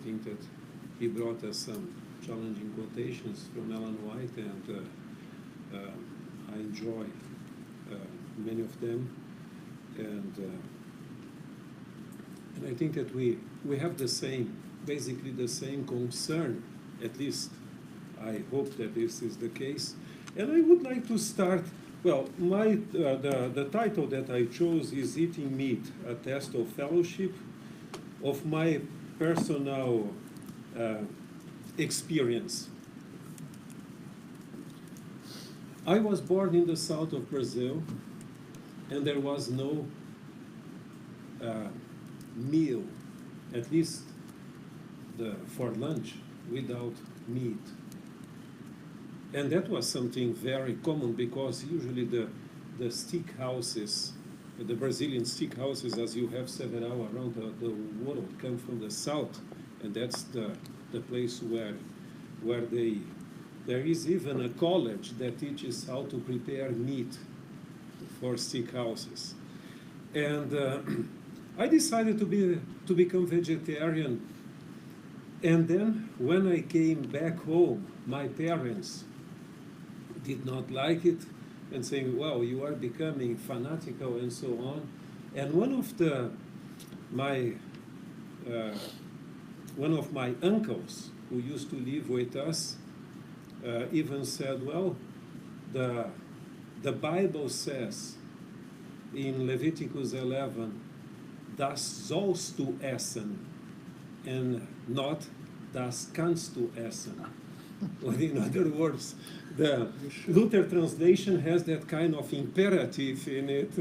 think that he brought us some challenging quotations from Ellen White, and I enjoy many of them. And I think that we have the same, basically the same concern, at least I hope that this is the case. And I would like to start, well, the title that I chose is Eating Meat, a Test of Fellowship, of my personal experience. I was born in the south of Brazil, and there was no meal, at least for lunch, without meat. And that was something very common, because usually the steak houses, the Brazilian steak houses, as you have several around the world, come from the south, and that's the place where there is even a college that teaches how to prepare meat for steak houses. And I decided to become vegetarian. And then when I came back home, my parents did not like it, and saying, well, you are becoming fanatical and so on. And one of my uncles who used to live with us even said, well, the Bible says in Leviticus 11, das sollst du essen, and not das kannst du essen. Or in other words, the Luther translation has that kind of imperative in it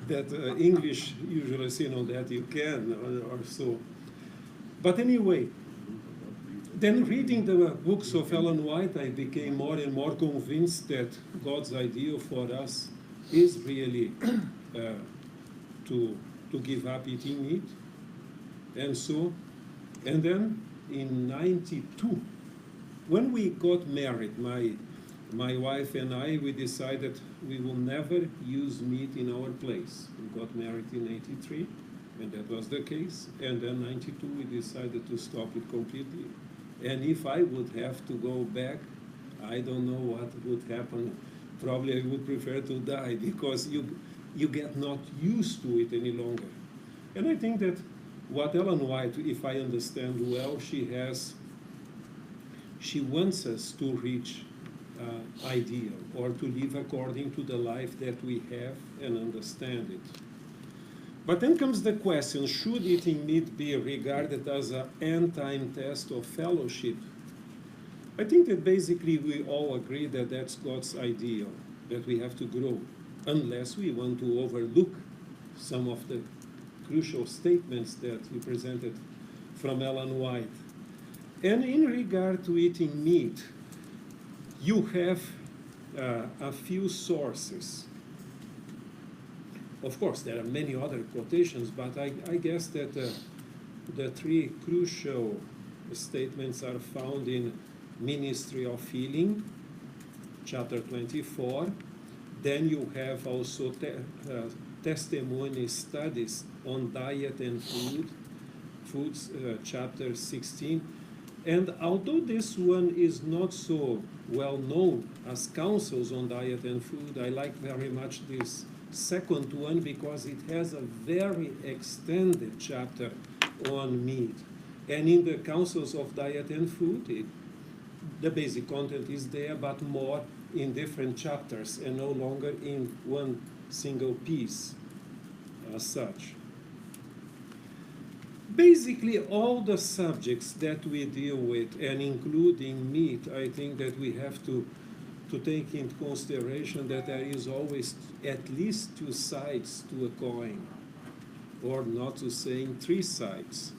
that English usually say, no, that you can, or so. But anyway, then reading the books of Ellen White, I became more and more convinced that God's ideal for us is really to give up eating meat. And so, and then in 92, when we got married, my wife and I, we decided we will never use meat in our place. We got married in 83, and that was the case. And then 92, we decided to stop it completely. And if I would have to go back, I don't know what would happen. Probably I would prefer to die, because you get not used to it any longer. And I think that what Ellen White, if I understand well, she wants us to reach ideal, or to live according to the life that we have and understand it. But then comes the question, should eating meat be regarded as an end-time test of fellowship? I think that basically we all agree that that's God's ideal, that we have to grow, unless we want to overlook some of the crucial statements that he presented from Ellen White. And in regard to eating meat, you have a few sources. Of course, there are many other quotations, but I guess that the three crucial statements are found in Ministry of Healing, chapter 24. Then you have also testimony studies on diet and foods, chapter 16. And although this one is not so well known as counsels on diet and food, I like very much this second one, because it has a very extended chapter on meat. And in the counsels of diet and food, the basic content is there, but more in different chapters and no longer in one single piece as such. Basically, all the subjects that we deal with, and including meat, I think that we have to take into consideration that there is always at least two sides to a coin, or not to saying three sides,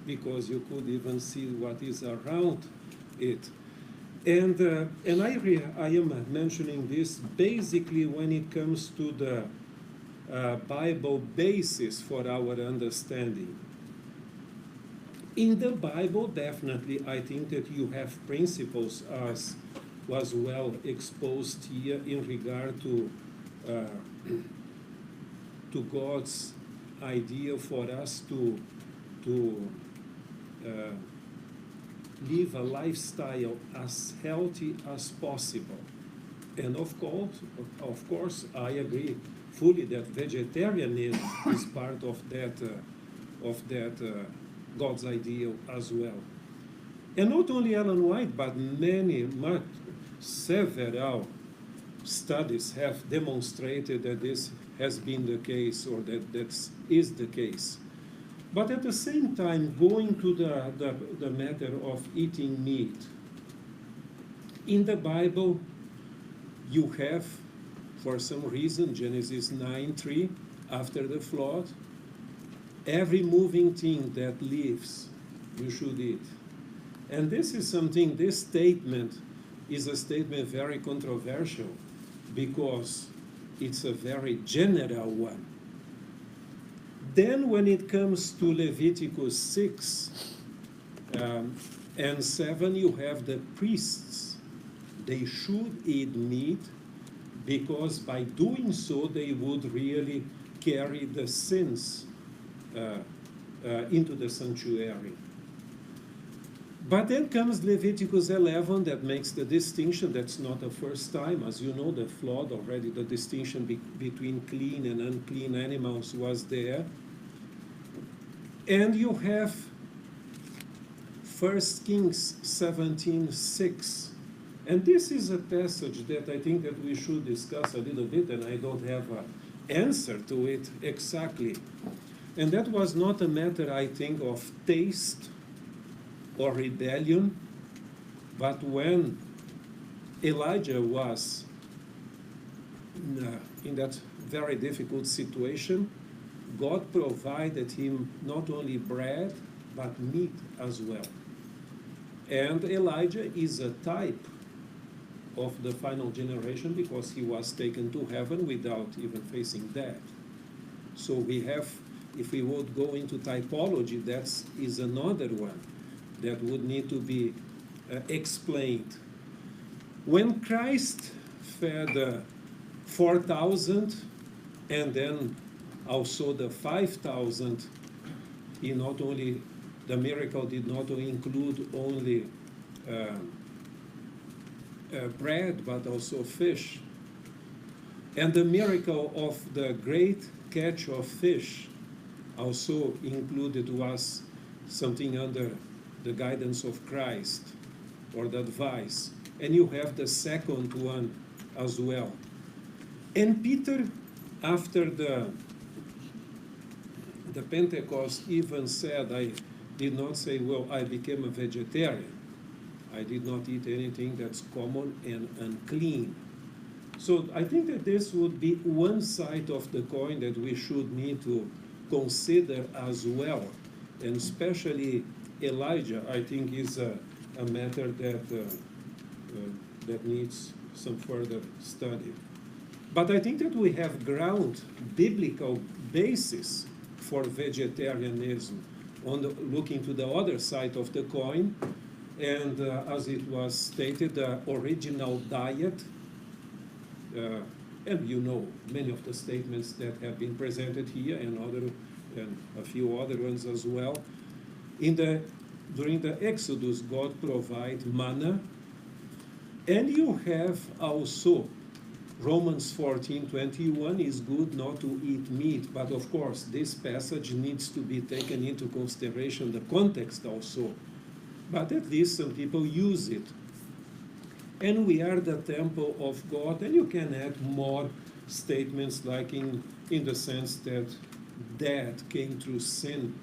because you could even see what is around it. And I am mentioning this basically when it comes to the Bible basis for our understanding. In the Bible, definitely, I think that you have principles as was well exposed here in regard to God's idea for us to live a lifestyle as healthy as possible. And of course, I agree fully that vegetarianism is part of that God's ideal as well. And not only Ellen White, but several studies have demonstrated that this has been the case, or that is the case. But at the same time, going to the matter of eating meat, in the Bible, you have, for some reason, Genesis 9:3, after the flood, every moving thing that lives, you should eat. And this is something, this statement is a statement very controversial because it's a very general one. Then when it comes to Leviticus 6 and 7, you have the priests. They should eat meat because by doing so they would really carry the sins into the sanctuary. But then comes Leviticus 11 that makes the distinction. That's not the first time. As you know, the flood already, the distinction between clean and unclean animals was there. And you have 1 Kings 17:6. And this is a passage that I think that we should discuss a little bit, and I don't have an answer to it exactly. And that was not a matter, I think, of taste or rebellion, but when Elijah was in that very difficult situation, God provided him not only bread, but meat as well. And Elijah is a type of the final generation because he was taken to heaven without even facing death. So we have, if we would go into typology, that is another one that would need to be explained. When Christ fed 4,000 and then also the 5,000, he not only, the miracle did not include only bread, but also fish. And the miracle of the great catch of fish also included was something under the guidance of Christ, or the advice. And you have the second one as well. And Peter, after the Pentecost, even said, I did not say, well, I became a vegetarian. I did not eat anything that's common and unclean. So I think that this would be one side of the coin that we should need to consider as well. And especially Elijah, I think, is a matter that needs some further study. But I think that we have ground, biblical basis for vegetarianism on looking to the other side of the coin. And as it was stated, the original diet, and you know many of the statements that have been presented here, and a few other ones as well. During the Exodus, God provides manna, and you have also Romans 14:21 is good not to eat meat, but of course this passage needs to be taken into consideration, the context also. But at least some people use it. And we are the temple of God, and you can add more statements like in the sense that death came through sin,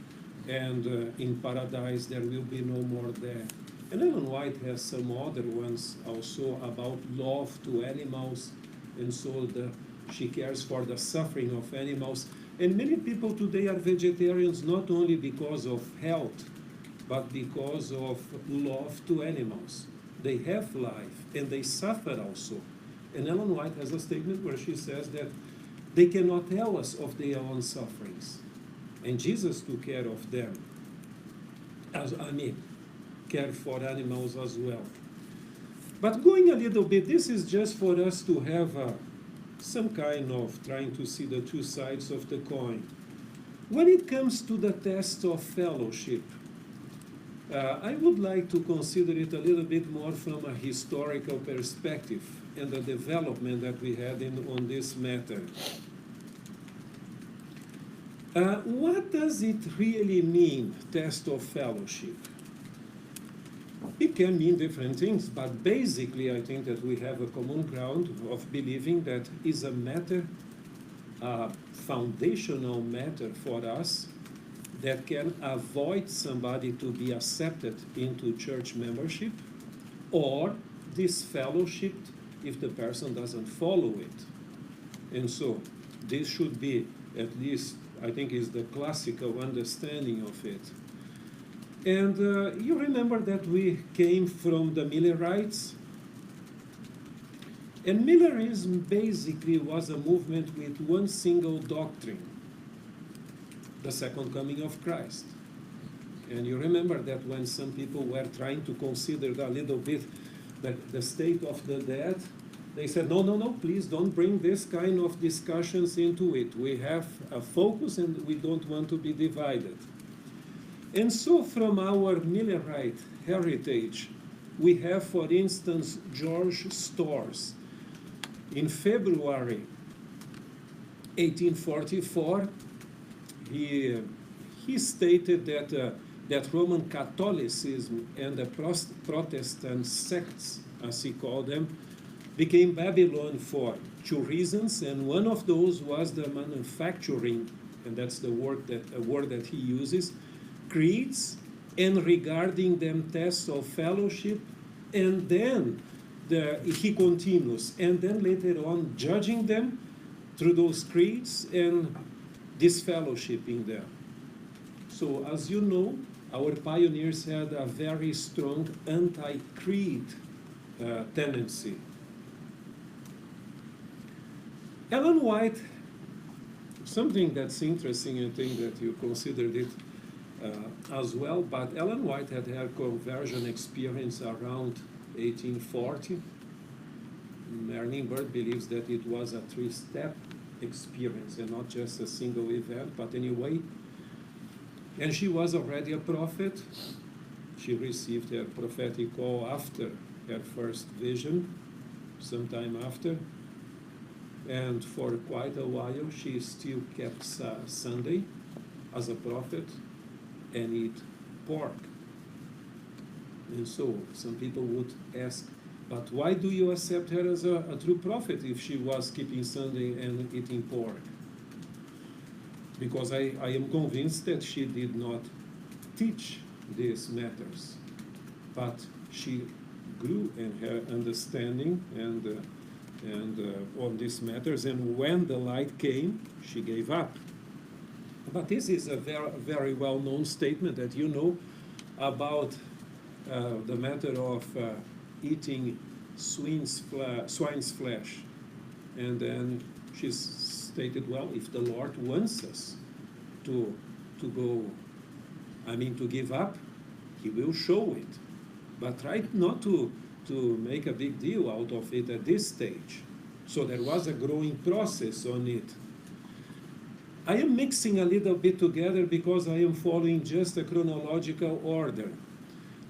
and in paradise there will be no more death. And Ellen White has some other ones also about love to animals, and so she cares for the suffering of animals. And many people today are vegetarians not only because of health, but because of love to animals. They have life, and they suffer also. And Ellen White has a statement where she says that they cannot tell us of their own sufferings. And Jesus took care of them. Care for animals as well. But going a little bit, this is just for us to have some kind of trying to see the two sides of the coin. When it comes to the test of fellowship, I would like to consider it a little bit more from a historical perspective and the development that we had on this matter. What does it really mean, test of fellowship? It can mean different things, but basically I think that we have a common ground of believing that is a matter, a foundational matter for us that can avoid somebody to be accepted into church membership or disfellowshipped if the person doesn't follow it. And so this should be, at least, I think, is the classical understanding of it. And you remember that we came from the Millerites? And Millerism basically was a movement with one single doctrine, the second coming of Christ. And you remember that when some people were trying to consider a little bit the state of the dead, they said, no, please don't bring this kind of discussions into it. We have a focus and we don't want to be divided. And so from our Millerite heritage, we have, for instance, George Storrs. In February 1844, he stated that Roman Catholicism and the Protestant sects, as he called them, became Babylon for two reasons, and one of those was the manufacturing, and that's the word that he uses, creeds, and regarding them tests of fellowship, and then he continues, and then later on judging them through those creeds and disfellowshipping them. So as you know, our pioneers had a very strong anti-creed tendency. Ellen White, something that's interesting, I think that you considered it as well, but Ellen White had her conversion experience around 1840. Merlin Bird believes that it was a three-step experience and not just a single event, but anyway. And she was already a prophet. She received her prophetic call after her first vision, sometime after. And for quite a while, she still kept Sunday as a prophet and eat pork. And so some people would ask, but why do you accept her as a true prophet if she was keeping Sunday and eating pork? Because I am convinced that she did not teach these matters, but she grew in her understanding and on these matters, and when the light came, she gave up. But this is a very, very well-known statement that you know about the matter of eating swine's flesh. And then she stated, well, if the Lord wants us to give up, he will show it. But try not to make a big deal out of it at this stage. So there was a growing process on it. I am mixing a little bit together because I am following just a chronological order.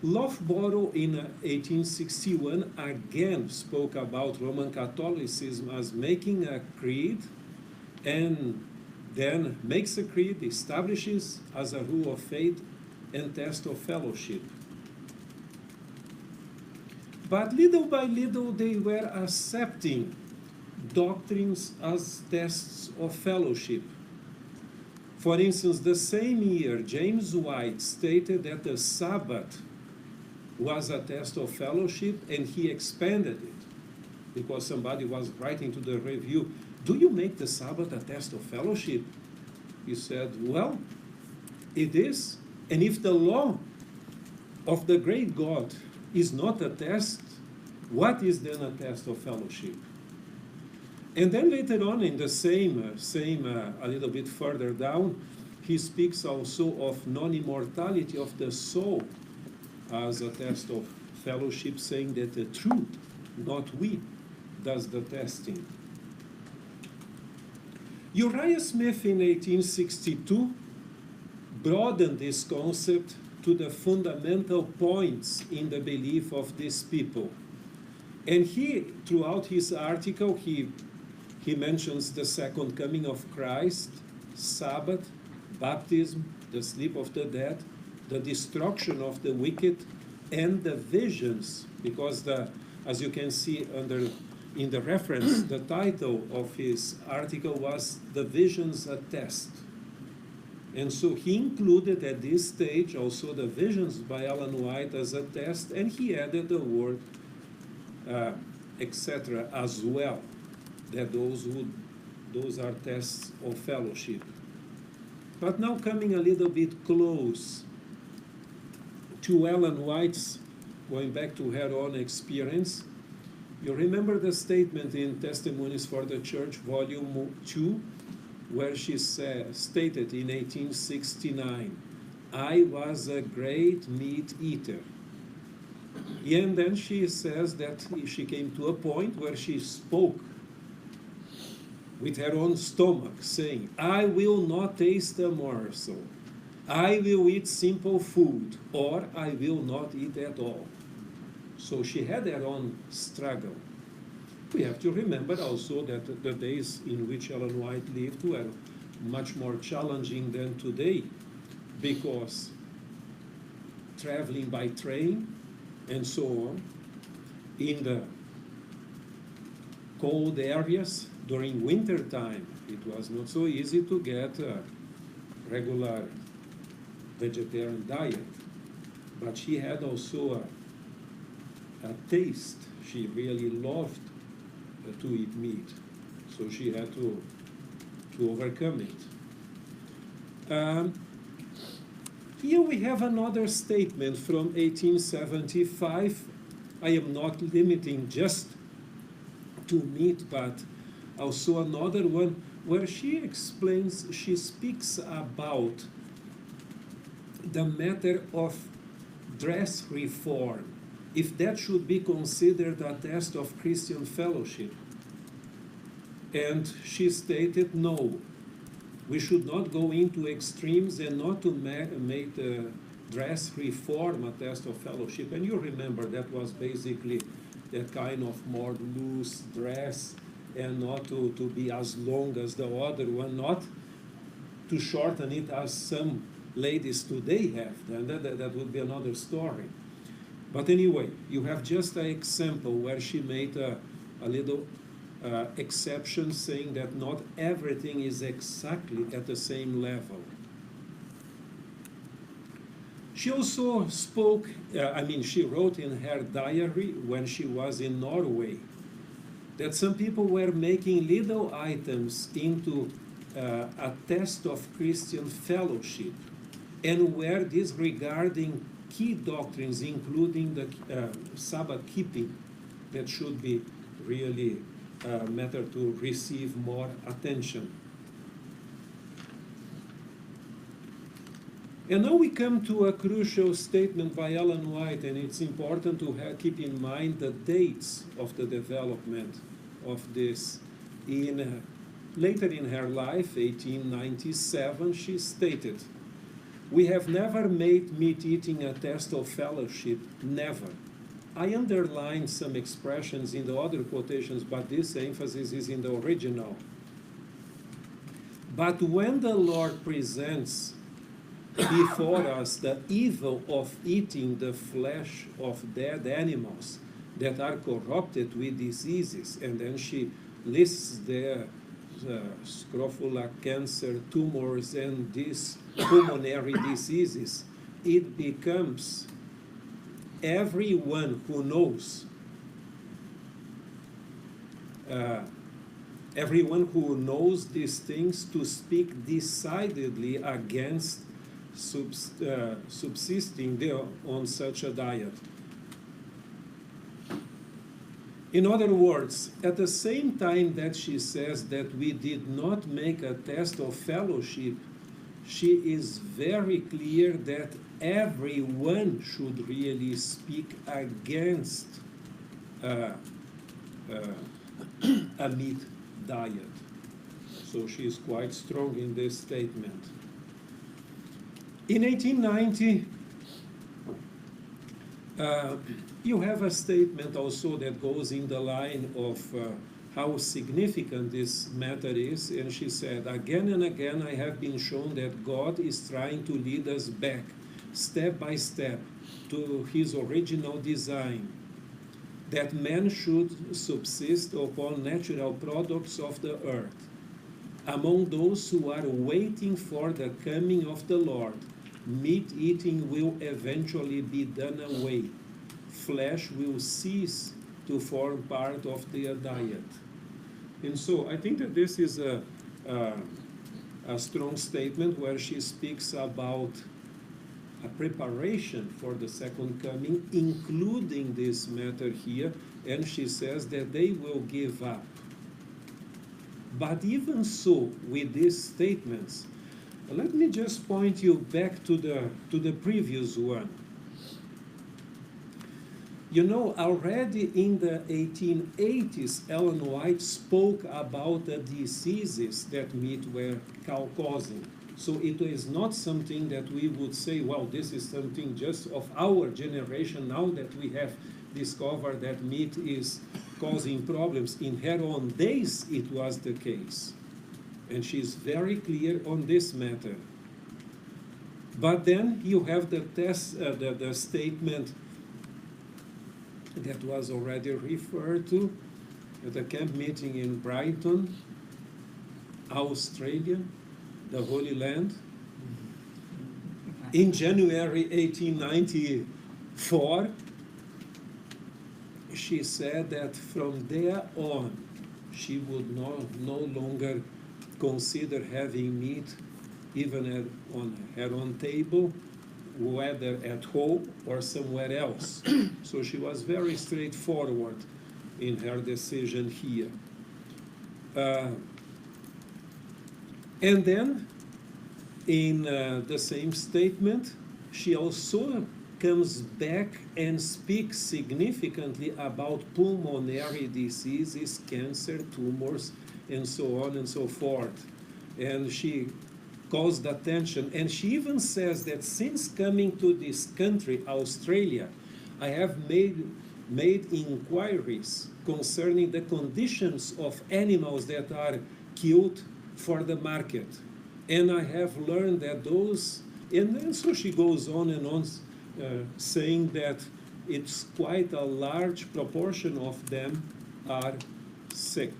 Loughborough in 1861 again spoke about Roman Catholicism as making a creed, and then makes a creed, establishes as a rule of faith and test of fellowship. But little by little they were accepting doctrines as tests of fellowship. For instance, the same year, James White stated that the Sabbath was a test of fellowship, and he expanded it because somebody was writing to the review, do you make the Sabbath a test of fellowship? He said, well, it is. And if the law of the great God is not a test, what is then a test of fellowship? And then later on in the same a little bit further down, he speaks also of non-immortality of the soul as a test of fellowship, saying that the truth, not we, does the testing. Uriah Smith in 1862 broadened this concept to the fundamental points in the belief of these people. And throughout his article, he mentions the second coming of Christ, Sabbath, baptism, the sleep of the dead, the destruction of the wicked, and the visions, because as you can see in the reference, the title of his article was "The Visions Attest." And so he included at this stage also the visions by Ellen White as a test, and he added the word etc. as well, that those are tests of fellowship. But now coming a little bit close to Ellen White's, going back to her own experience, you remember the statement in Testimonies for the Church, Volume 2, where she stated in 1869, "I was a great meat eater." And then she says that she came to a point where she spoke with her own stomach, saying, "I will not taste a morsel. I will eat simple food, or I will not eat at all." So she had her own struggle. We have to remember also that the days in which Ellen White lived were much more challenging than today, because traveling by train and so on, in the cold areas during winter time, it was not so easy to get a regular vegetarian diet. But she had also a taste. She really loved to eat meat, so she had to overcome it. Here we have another statement from 1875. I am not limiting just to meat, but also another one where she speaks about the matter of dress reform, if that should be considered a test of Christian fellowship. And she stated, no, we should not go into extremes and not to make the dress reform a test of fellowship. And you remember that was basically that kind of more loose dress, and not to be as long as the other one, not to shorten it as some ladies today have. And that would be another story. But anyway, you have just an example where she made a little exception, saying that not everything is exactly at the same level. She also spoke, she wrote in her diary when she was in Norway that some people were making little items into a test of Christian fellowship, and were disregarding key doctrines, including the Sabbath keeping, that should be really a matter to receive more attention. And now we come to a crucial statement by Ellen White, and it's important to keep in mind the dates of the development of this. Later in her life, 1897, she stated, "We have never made meat eating a test of fellowship, never." I underlined some expressions in the other quotations, but this emphasis is in the original. "But when the Lord presents before us the evil of eating the flesh of dead animals that are corrupted with diseases," and then she lists there scrofula cancer, tumors, and these pulmonary diseases, it becomes everyone who knows these things to speak decidedly against subsisting on such a diet. In other words, at the same time that she says that we did not make a test of fellowship, she is very clear that everyone should really speak against a meat diet. So she is quite strong in this statement. In 1890, You have a statement also that goes in the line of how significant this matter is, and she said, again and again I have been shown that God is trying to lead us back, step by step, to his original design, that man should subsist upon natural products of the earth. Among those who are waiting for the coming of the Lord, meat eating will eventually be done away. Flesh will cease to form part of their diet. And so I think that this is a strong statement where she speaks about a preparation for the second coming, including this matter here, and she says that they will give up. But even so, with these statements, let me just point you back to the previous one. You know, already in the 1880s, Ellen White spoke about the diseases that meat were causing. So it is not something that we would say, well, this is something just of our generation now that we have discovered that meat is causing problems. In her own days, it was the case. And she's very clear on this matter. But then you have the statement that was already referred to at the camp meeting in Brighton, Australia, the Holy Land. In January 1894, she said that from there on, she would no longer consider having meat even on her own table, whether at home or somewhere else. So she was very straightforward in her decision here. And then, in the same statement, she also comes back and speaks significantly about pulmonary diseases, cancer, tumors, and so on and so forth. And she calls the attention, and she even says that since coming to this country, Australia, I have made inquiries concerning the conditions of animals that are killed for the market. And I have learned that those, and so she goes on and on, saying that it's quite a large proportion of them are sick.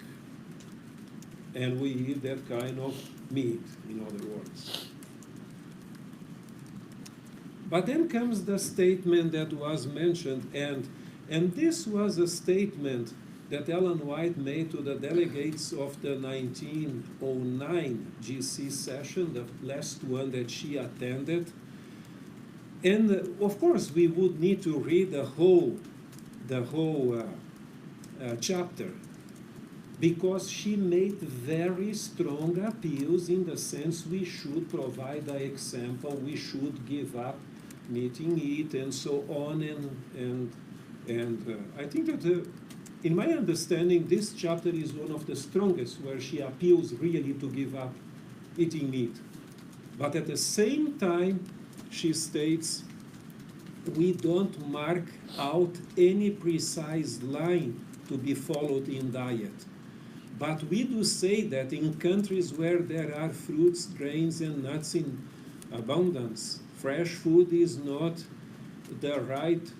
And we eat that kind of meat, in other words. But then comes the statement that was mentioned, and this was a statement that Ellen White made to the delegates of the 1909 GC session, the last one that she attended. And of course, we would need to read the whole chapter, because she made very strong appeals in the sense we should provide the example, we should give up eating meat, and so on. And I think that, in my understanding, this chapter is one of the strongest, where she appeals really to give up eating meat. But at the same time, she states, we don't mark out any precise line to be followed in diet. But we do say that in countries where there are fruits, grains, and nuts in abundance, fresh food is not the right,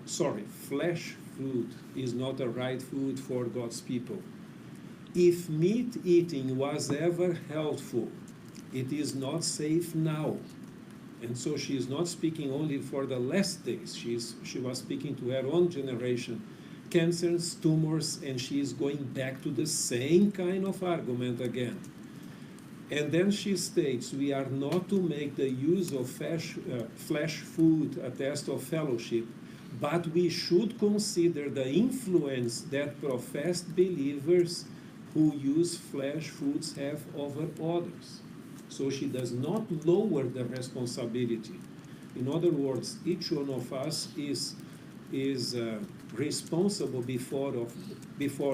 flesh food is not the right food for God's people. If meat eating was ever helpful, it is not safe now. And so she is not speaking only for the last days. She was speaking to her own generation. Cancers, tumors, and she is going back to the same kind of argument again. And then she states, we are not to make the use of flesh food a test of fellowship, but we should consider the influence that professed believers who use flesh foods have over others. So she does not lower the responsibility. In other words, each one of us is responsible before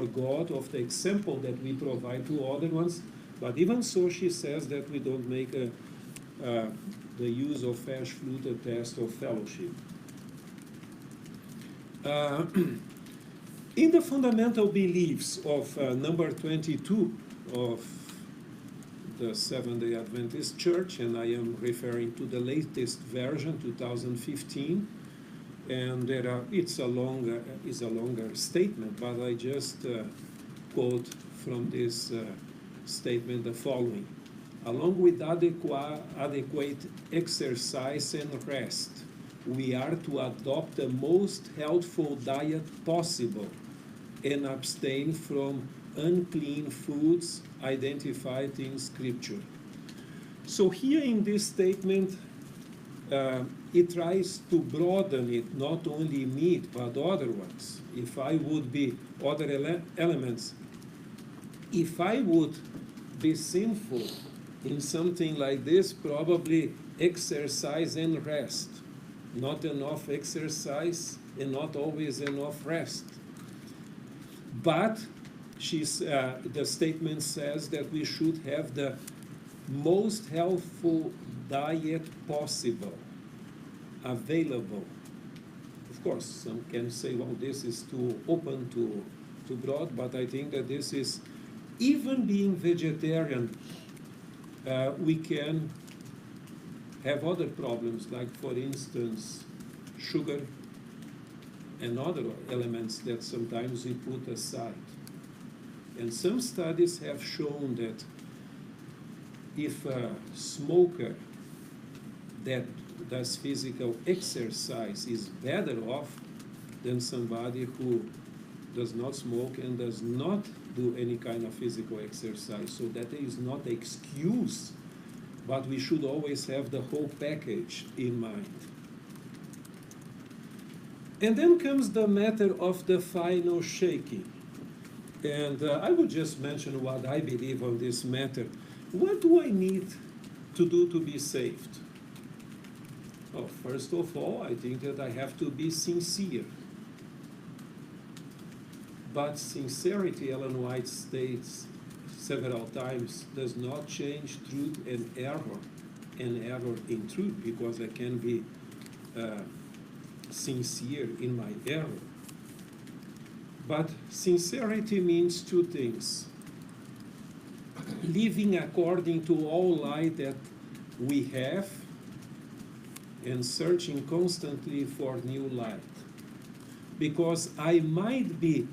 God of the example that we provide to other ones. But even so, she says that we don't make the use of fresh fruit a test of fellowship. Uh, in the fundamental beliefs of number 22 of the Seventh-day Adventist Church, and I am referring to the latest version, 2015, and it's a longer statement, but I just quote from this statement the following: along with adequate exercise and rest, we are to adopt the most healthful diet possible and abstain from unclean foods identified in Scripture. So here in this statement, it tries to broaden it, not only meat, but other ones. If I would be other elements, if I would be sinful in something like this, probably exercise and rest. Not enough exercise and not always enough rest. But the statement says that we should have the most healthful diet possible, available. Of course, some can say, well, this is too open, too broad, but I think that this is, even being vegetarian, we can have other problems, like, for instance, sugar and other elements that sometimes we put aside. And some studies have shown that if a smoker that does physical exercise is better off than somebody who does not smoke and does not do any kind of physical exercise. So that is not an excuse, but we should always have the whole package in mind. And then comes the matter of the final shaking. And I would just mention what I believe on this matter. What do I need to do to be saved? Well, first of all, I think that I have to be sincere. But sincerity, Ellen White states several times, does not change truth and error in truth, because I can be sincere in my error. But sincerity means two things: living according to all light that we have, and searching constantly for new light. Because I might be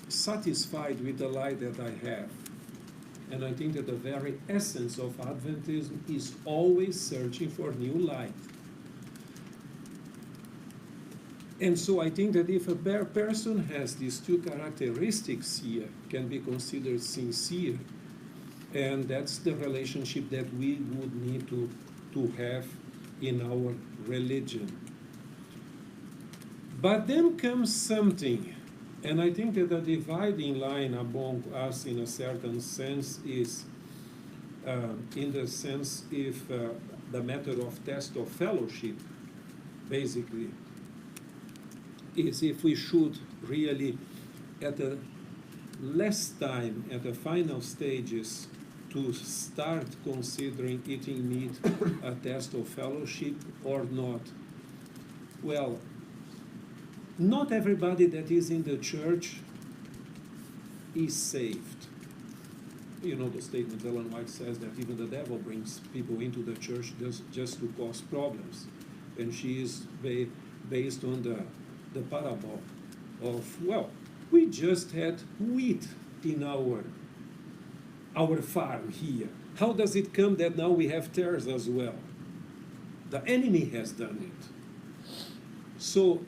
satisfied with the light that I have. And I think that the very essence of Adventism is always searching for new light. And so I think that if a person has these two characteristics here, can be considered sincere, and that's the relationship that we would need to have in our religion. But then comes something, and I think that the dividing line among us in a certain sense is, in the sense if the matter of test of fellowship, basically, is if we should really, at the last time, at the final stages, to start considering eating meat a test of fellowship or not. Well, not everybody that is in the church is saved. You know the statement Ellen White says that even the devil brings people into the church just to cause problems. And she is based on the parable of, well, we just had wheat in our farm here. How does it come that now we have tares as well? The enemy has done it. So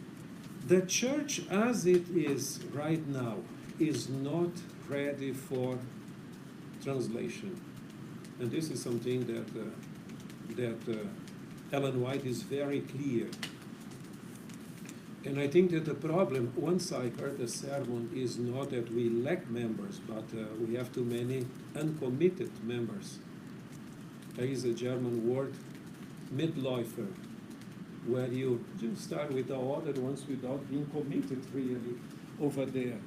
the church as it is right now is not ready for translation. And this is something that Ellen White is very clear. And I think that the problem, once I heard the sermon, is not that we lack members, but we have too many uncommitted members. There is a German word, Mitläufer, where you just start with the other ones without being committed really over there.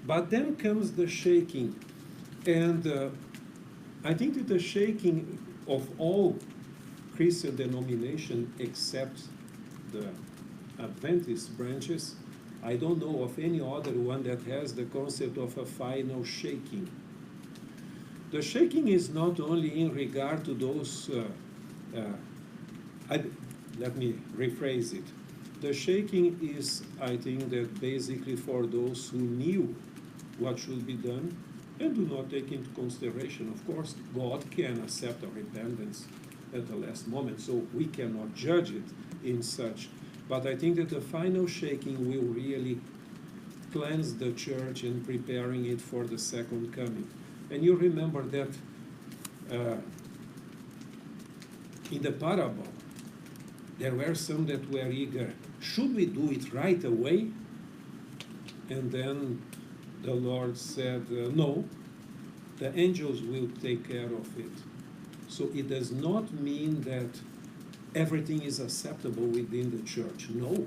But then comes the shaking. And I think that the shaking of all Christian denominations except the Adventist branches, I don't know of any other one that has the concept of a final shaking. The shaking is not only in regard to those, let me rephrase it. The shaking is, I think, that basically for those who knew what should be done and do not take into consideration. Of course, God can accept a repentance at the last moment, so we cannot judge it in such. But I think that the final shaking will really cleanse the church and preparing it for the second coming. And you remember that in the parable, there were some that were eager. Should we do it right away? And then the Lord said, no, the angels will take care of it. So it does not mean that everything is acceptable within the church. No.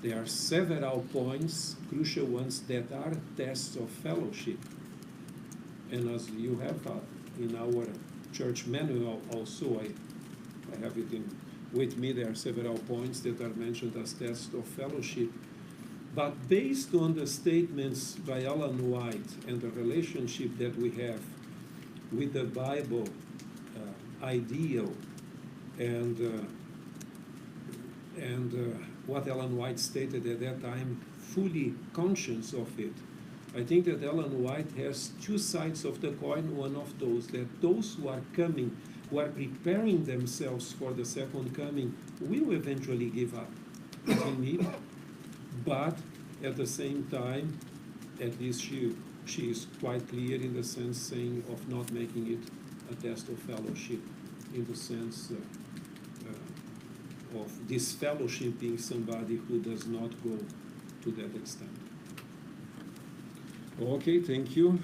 There are several points, crucial ones, that are tests of fellowship. And as you have in our church manual also, I have it with me, there are several points that are mentioned as tests of fellowship. But based on the statements by Ellen White and the relationship that we have with the Bible ideal and what Ellen White stated at that time, fully conscious of it, I think that Ellen White has two sides of the coin. One of those, that those who are coming, who are preparing themselves for the second coming, will eventually give up in it. But at the same time, at least she is quite clear in the sense saying of not making it a test of fellowship, in the sense of disfellowshipping somebody who does not go to that extent. Okay, thank you.